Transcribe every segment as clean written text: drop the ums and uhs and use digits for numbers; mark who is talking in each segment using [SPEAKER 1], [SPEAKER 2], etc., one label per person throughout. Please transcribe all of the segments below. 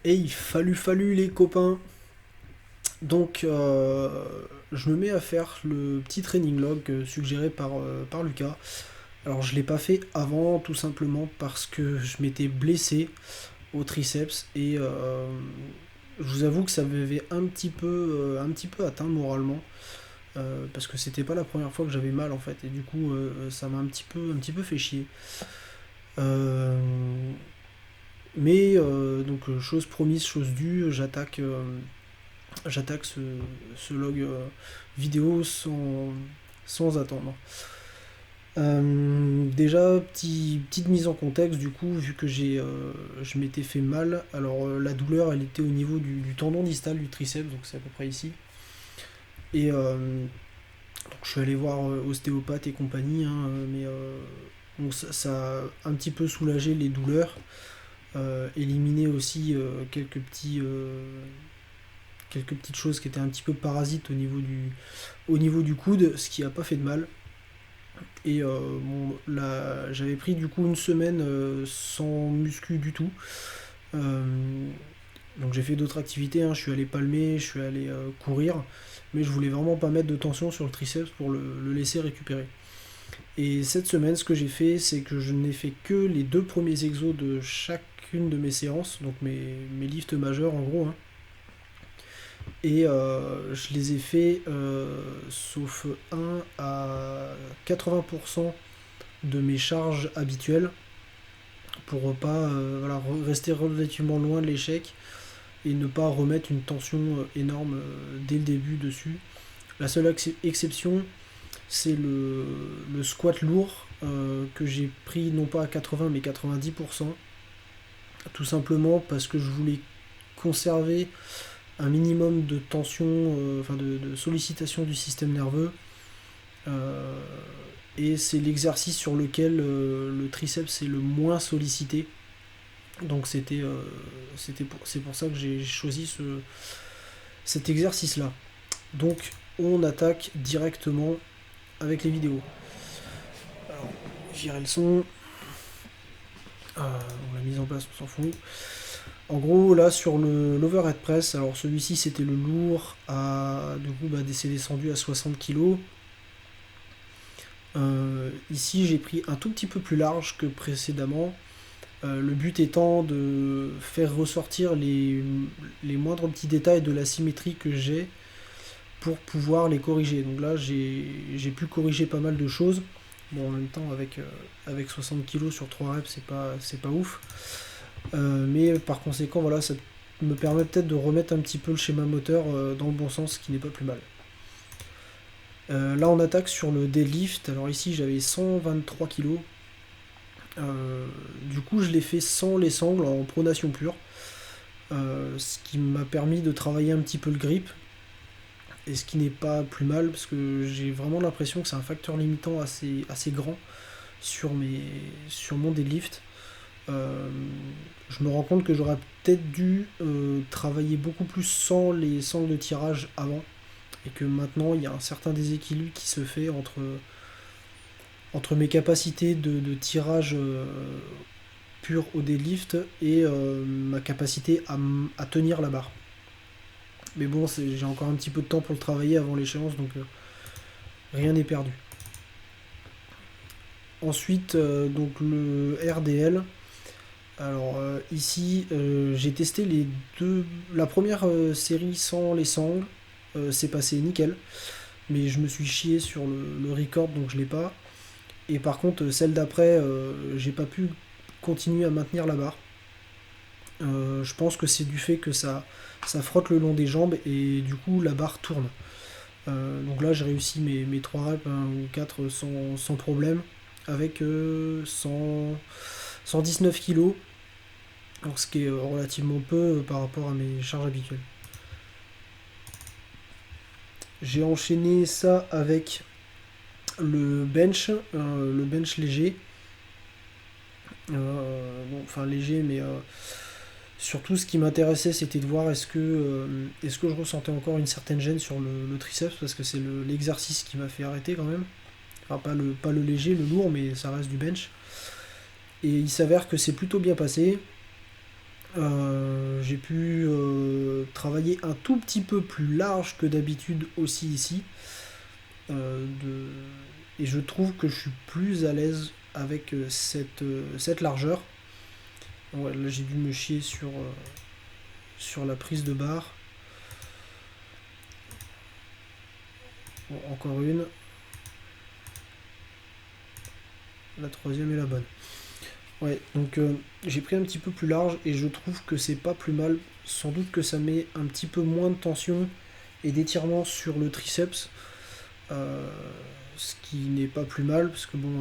[SPEAKER 1] Et il fallu les copains. Donc je me mets à faire le petit training log suggéré par Lucas. Alors je l'ai pas fait avant tout simplement parce que je m'étais blessé au triceps et je vous avoue que ça m'avait un petit peu atteint moralement parce que c'était pas la première fois que j'avais mal en fait et du coup ça m'a un petit peu fait chier. Euh, donc chose promise, chose due, j'attaque ce log vidéo sans attendre. Déjà, petite mise en contexte, du coup, vu que je m'étais fait mal, alors la douleur, elle était au niveau du tendon distal du triceps, donc c'est à peu près ici. Et donc je suis allé voir ostéopathe et compagnie, hein, mais bon, ça a un petit peu soulagé les douleurs, éliminé aussi quelques petites choses qui étaient un petit peu parasites au niveau du coude, ce qui a pas fait de mal. Et bon, là, j'avais pris du coup une semaine sans muscu du tout. Euh, donc j'ai fait d'autres activités, hein. Je suis allé palmer, je suis allé courir, mais je voulais vraiment pas mettre de tension sur le triceps pour le laisser récupérer. Et cette semaine, ce que j'ai fait, c'est que je n'ai fait que les deux premiers exos de chacune de mes séances, donc mes lifts majeurs en gros, hein. Et je les ai fait sauf un à 80% de mes charges habituelles pour pas voilà, rester relativement loin de l'échec et ne pas remettre une tension énorme dès le début dessus. La seule exception, c'est le squat lourd que j'ai pris non pas à 80 mais 90%, tout simplement parce que je voulais conserver un minimum de tension, enfin de sollicitation du système nerveux. Euh, et c'est l'exercice sur lequel le triceps est le moins sollicité. Donc c'est pour ça que j'ai choisi cet exercice-là. Donc on attaque directement avec les vidéos. Alors, j'irai le son. La mise en place, on s'en fout. En gros, là, sur l'overhead press, alors celui-ci, c'était le lourd. Du coup, bah, c'est descendu à 60 kg. Ici, j'ai pris un tout petit peu plus large que précédemment. Le but étant de faire ressortir les moindres petits détails de la symétrie que j'ai pour pouvoir les corriger. Donc là, j'ai pu corriger pas mal de choses. Bon, en même temps, avec 60 kg sur 3 reps, c'est pas ouf. Mais par conséquent, voilà, ça me permet peut-être de remettre un petit peu le schéma moteur dans le bon sens, ce qui n'est pas plus mal. Là, on attaque sur le deadlift. Alors ici, j'avais 123 kg. Du coup, je l'ai fait sans les sangles, en pronation pure. Ce qui m'a permis de travailler un petit peu le grip. Et ce qui n'est pas plus mal, parce que j'ai vraiment l'impression que c'est un facteur limitant assez grand sur mon deadlift. Euh, je me rends compte que j'aurais peut-être dû travailler beaucoup plus sans les sangles de tirage avant. Et que maintenant, il y a un certain déséquilibre qui se fait entre mes capacités de tirage pur au deadlift et ma capacité à tenir la barre. Mais bon, j'ai encore un petit peu de temps pour le travailler avant l'échéance, donc rien n'est perdu. Ensuite, donc le RDL. Alors ici, j'ai testé la première série sans les sangles. C'est passé nickel, mais je me suis chié sur le record, donc je l'ai pas. Et par contre, celle d'après, j'ai pas pu continuer à maintenir la barre. Je pense que c'est du fait que ça frotte le long des jambes et du coup la barre tourne. Donc là j'ai réussi mes 3 reps, hein, ou 4 sans problème avec 119 kg, alors ce qui est relativement peu par rapport à mes charges habituelles. J'ai enchaîné ça avec le bench léger. Bon, enfin léger, mais surtout, ce qui m'intéressait, c'était de voir est-ce que je ressentais encore une certaine gêne sur le triceps, parce que c'est l'exercice qui m'a fait arrêter quand même. Enfin, pas le léger, le lourd, mais ça reste du bench. Et il s'avère que c'est plutôt bien passé. j'ai pu travailler un tout petit peu plus large que d'habitude aussi ici. De... Et je trouve que je suis plus à l'aise avec cette largeur. Ouais, là j'ai dû me chier sur la prise de barre. Bon, encore une. La troisième est la bonne. Ouais, donc j'ai pris un petit peu plus large et je trouve que c'est pas plus mal. Sans doute que ça met un petit peu moins de tension et d'étirement sur le triceps. Euh, Ce qui n'est pas plus mal parce que bon,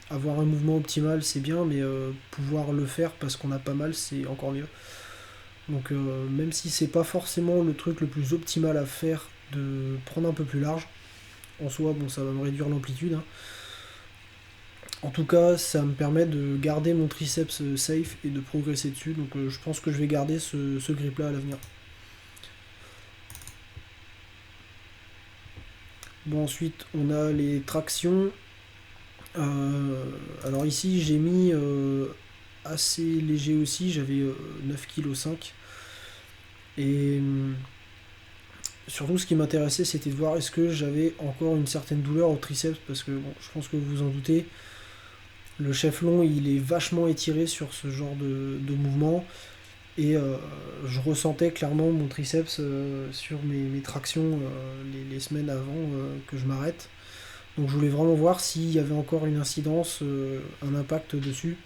[SPEAKER 1] avoir un mouvement optimal c'est bien, mais pouvoir le faire parce qu'on a pas mal c'est encore mieux. Donc même si c'est pas forcément le truc le plus optimal à faire de prendre un peu plus large, en soi bon ça va me réduire l'amplitude, hein. En tout cas ça me permet de garder mon triceps safe et de progresser dessus, donc je pense que je vais garder ce grip là à l'avenir. Bon, ensuite on a les tractions. Alors ici j'ai mis assez léger aussi, j'avais 9,5 kg. Et surtout ce qui m'intéressait c'était de voir est-ce que j'avais encore une certaine douleur au triceps, parce que bon, je pense que vous vous en doutez, le chef long il est vachement étiré sur ce genre de mouvement. Et je ressentais clairement mon triceps sur mes tractions les semaines avant que je m'arrête. Donc je voulais vraiment voir s'il y avait encore une incidence, un impact dessus.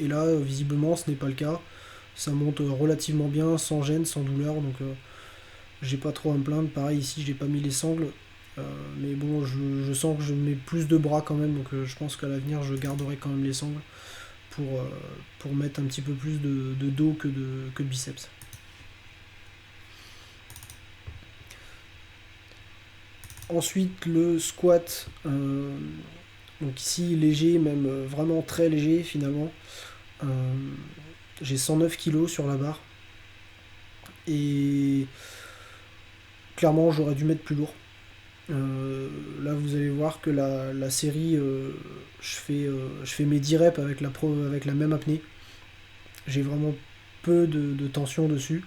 [SPEAKER 1] Et là, visiblement, ce n'est pas le cas. Ça monte relativement bien, sans gêne, sans douleur. Donc j'ai pas trop à me plaindre. Pareil, ici, j'ai pas mis les sangles. Mais bon, je sens que je mets plus de bras quand même. Donc je pense qu'à l'avenir, je garderai quand même les sangles pour mettre un petit peu plus de dos que de biceps. Ensuite, le squat. Donc ici, léger, même vraiment très léger finalement. Euh, j'ai 109 kg sur la barre. Et clairement, j'aurais dû mettre plus lourd. Là, vous allez voir que la série, je fais mes 10 reps avec la même apnée. J'ai vraiment peu de tension dessus.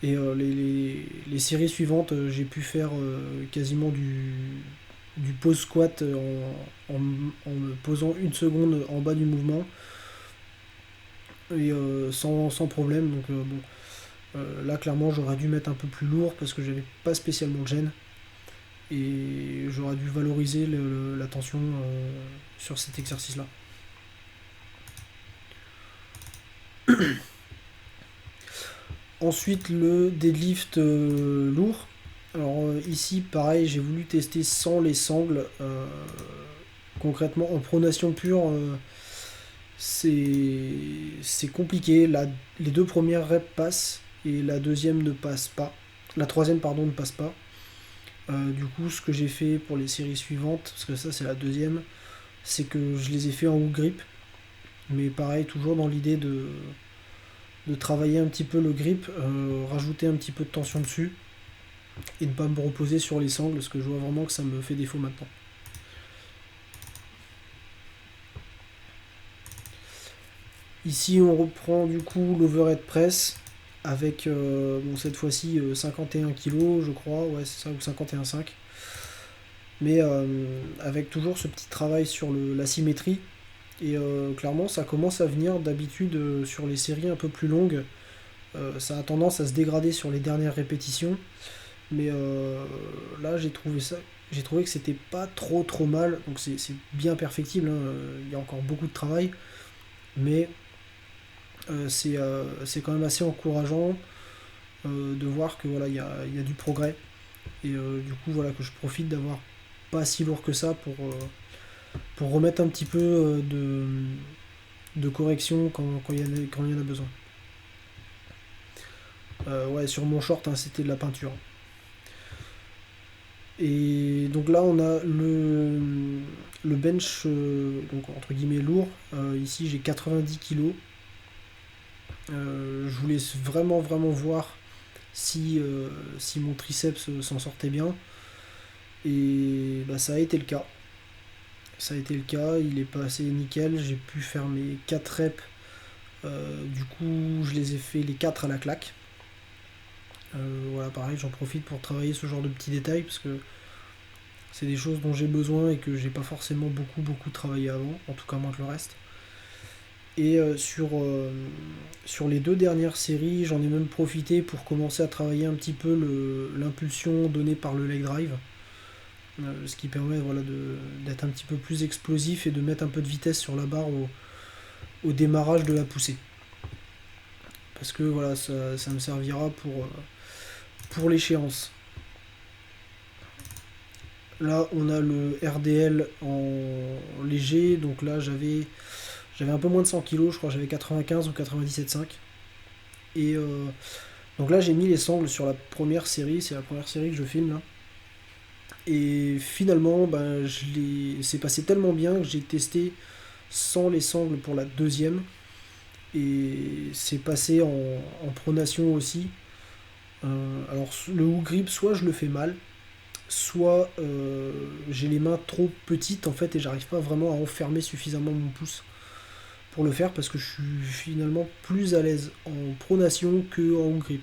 [SPEAKER 1] Et les séries suivantes, j'ai pu faire quasiment du pause squat en me posant une seconde en bas du mouvement. Et sans problème. Donc bon, là clairement j'aurais dû mettre un peu plus lourd parce que j'avais pas spécialement de gêne. Et j'aurais dû valoriser la tension sur cet exercice là. Ensuite le deadlift lourd. Alors ici pareil j'ai voulu tester sans les sangles. Concrètement en pronation pure c'est compliqué. Les deux premières reps passent et la deuxième ne passe pas. La troisième pardon ne passe pas. Du coup ce que j'ai fait pour les séries suivantes, parce que ça c'est la deuxième, c'est que je les ai fait en hook grip. Mais pareil toujours dans l'idée de travailler un petit peu le grip, rajouter un petit peu de tension dessus et ne pas me reposer sur les sangles, parce que je vois vraiment que ça me fait défaut maintenant. Ici on reprend du coup l'overhead press avec bon, cette fois-ci 51 kg je crois, ouais c'est ça, ou 51,5. Mais avec toujours ce petit travail sur la symétrie. Et clairement ça commence à venir. D'habitude sur les séries un peu plus longues, ça a tendance à se dégrader sur les dernières répétitions. Mais là j'ai trouvé que c'était pas trop mal. Donc c'est bien perfectible, hein. Il y a encore beaucoup de travail. Mais c'est quand même assez encourageant de voir que voilà, il y a du progrès. Et du coup voilà que je profite d'avoir pas si lourd que ça pour remettre un petit peu de correction quand il y en a besoin. Ouais, sur mon short, hein, c'était de la peinture. Et donc là, on a le bench, donc entre guillemets lourd. Ici, j'ai 90 kg. Je voulais vraiment voir si mon triceps s'en sortait bien. Et bah, ça a été le cas. Ça a été le cas, il est passé nickel. J'ai pu faire mes 4 reps Du coup, je les ai fait les 4 à la claque. Voilà, pareil, j'en profite pour travailler ce genre de petits détails parce que c'est des choses dont j'ai besoin et que j'ai pas forcément beaucoup travaillé avant, en tout cas moins que le reste. Et sur les 2 dernières séries, j'en ai même profité pour commencer à travailler un petit peu l'impulsion donnée par le leg drive, ce qui permet voilà, d'être un petit peu plus explosif et de mettre un peu de vitesse sur la barre au démarrage de la poussée. Parce que voilà, ça me servira pour l'échéance. Là, on a le RDL en léger, donc là j'avais un peu moins de 100 kilos, je crois que j'avais 95 ou 97,5. Et donc là j'ai mis les sangles sur la première série, c'est la première série que je filme là. Et finalement, ben, c'est passé tellement bien que j'ai testé sans les sangles pour la deuxième. Et c'est passé en pronation aussi. Alors le hook grip, soit je le fais mal, soit j'ai les mains trop petites en fait et j'arrive pas vraiment à enfermer suffisamment mon pouce pour le faire parce que je suis finalement plus à l'aise en pronation que en hook grip.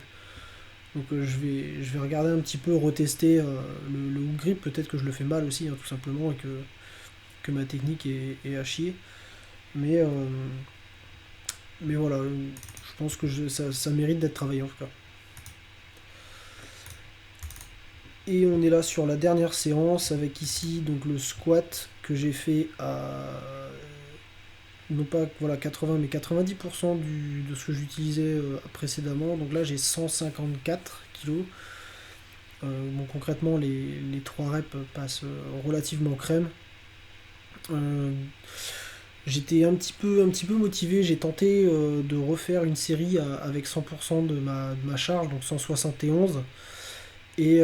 [SPEAKER 1] Donc je vais regarder un petit peu, retester le hook grip, peut-être que je le fais mal aussi, hein, tout simplement, et que ma technique est à chier. Mais, euh, mais voilà, je pense que ça mérite d'être travaillé en tout cas. Et on est là sur la dernière séance avec ici donc le squat que j'ai fait à non pas voilà 80 mais 90% de ce que j'utilisais précédemment. Donc là j'ai 154 kilos. Bon, concrètement les 3 reps passent relativement crème. Euh, J'étais un petit peu motivé, j'ai tenté de refaire une série avec 100% de ma charge, donc 171. Et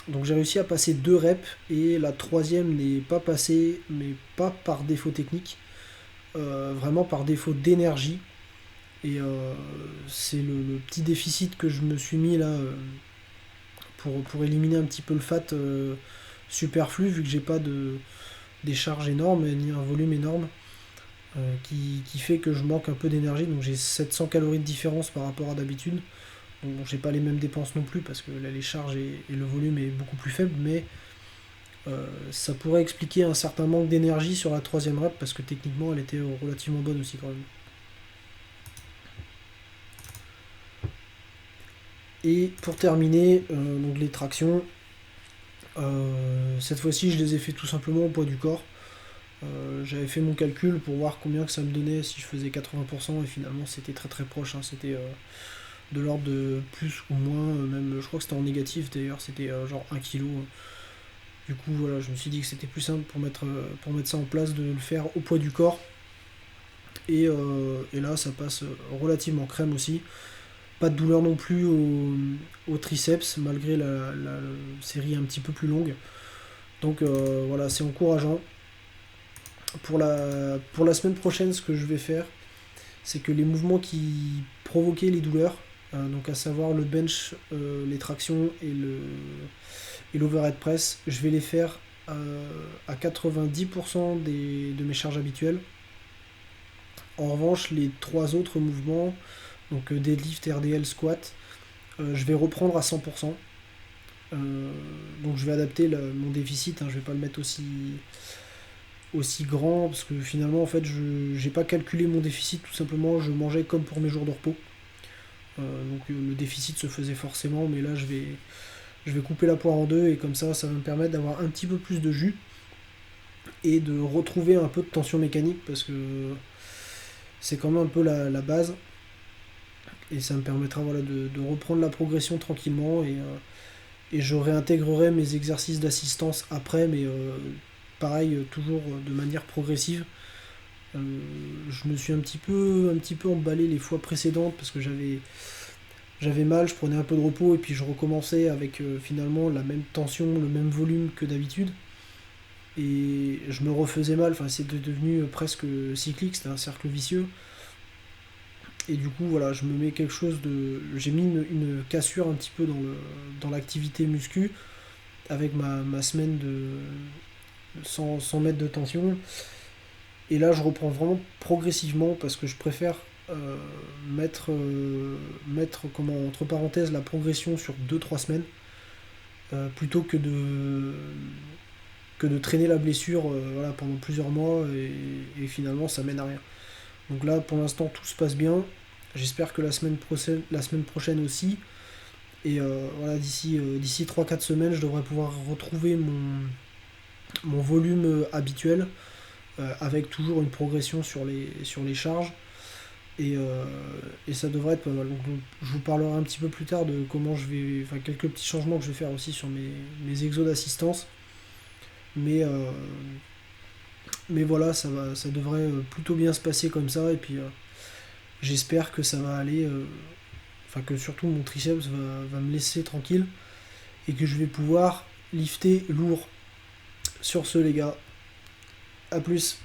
[SPEAKER 1] donc j'ai réussi à passer 2 reps et la troisième n'est pas passée, mais pas par défaut technique, vraiment par défaut d'énergie. Et c'est le petit déficit que je me suis mis là pour éliminer un petit peu le fat superflu, vu que j'ai pas des charges énormes ni un volume énorme, qui fait que je manque un peu d'énergie. Donc j'ai 700 calories de différence par rapport à d'habitude. Donc bon, j'ai pas les mêmes dépenses non plus parce que là les charges et le volume est beaucoup plus faible, mais ça pourrait expliquer un certain manque d'énergie sur la troisième rep parce que techniquement elle était relativement bonne aussi quand même. Et pour terminer, donc les tractions, cette fois-ci je les ai fait tout simplement au poids du corps. J'avais fait mon calcul pour voir combien que ça me donnait si je faisais 80% et finalement c'était très très proche, hein. C'était de l'ordre de plus ou moins, même je crois que c'était en négatif d'ailleurs, c'était genre 1 kg. Du coup voilà, je me suis dit que c'était plus simple pour mettre ça en place de le faire au poids du corps. Et là ça passe relativement crème aussi. Pas de douleur non plus au triceps malgré la série un petit peu plus longue. Donc voilà, c'est encourageant. Pour la semaine prochaine, ce que je vais faire, c'est que les mouvements qui provoquaient les douleurs, donc à savoir le bench, les tractions et l'overhead press, je vais les faire à 90% de mes charges habituelles. En revanche, les 3 autres mouvements, donc deadlift, RDL, squat, je vais reprendre à 100%. Donc je vais adapter mon déficit, hein, je vais pas le mettre aussi grand parce que finalement en fait je j'ai pas calculé mon déficit, tout simplement je mangeais comme pour mes jours de repos. Donc le déficit se faisait forcément, mais là je vais couper la poire en deux et comme ça va me permettre d'avoir un petit peu plus de jus et de retrouver un peu de tension mécanique parce que c'est quand même un peu la base et ça me permettra voilà, de reprendre la progression tranquillement et je réintégrerai mes exercices d'assistance après, mais pareil, toujours de manière progressive. Euh, je me suis un petit peu emballé les fois précédentes parce que j'avais mal, je prenais un peu de repos et puis je recommençais avec finalement la même tension, le même volume que d'habitude. Et je me refaisais mal, enfin c'était devenu presque cyclique, c'était un cercle vicieux. Et du coup voilà, je me mets quelque chose de. J'ai mis une cassure un petit peu dans l'activité muscu avec ma semaine de 100 mètres de tension. Et là, je reprends vraiment progressivement parce que je préfère mettre entre parenthèses la progression sur 2 3 semaines plutôt que de traîner la blessure voilà, pendant plusieurs mois et finalement ça mène à rien. Donc là, pour l'instant, tout se passe bien. J'espère que la semaine prochaine aussi. Et voilà, d'ici 3 4 semaines, je devrais pouvoir retrouver mon volume habituel avec toujours une progression sur les charges. Et ça devrait être pas mal. Donc, je vous parlerai un petit peu plus tard de comment je vais. Enfin, quelques petits changements que je vais faire aussi sur mes exos d'assistance. Mais, mais voilà, ça devrait plutôt bien se passer comme ça. Et puis, j'espère que ça va aller. Enfin, que surtout mon triceps va me laisser tranquille. Et que je vais pouvoir lifter lourd. Sur ce, les gars, à plus.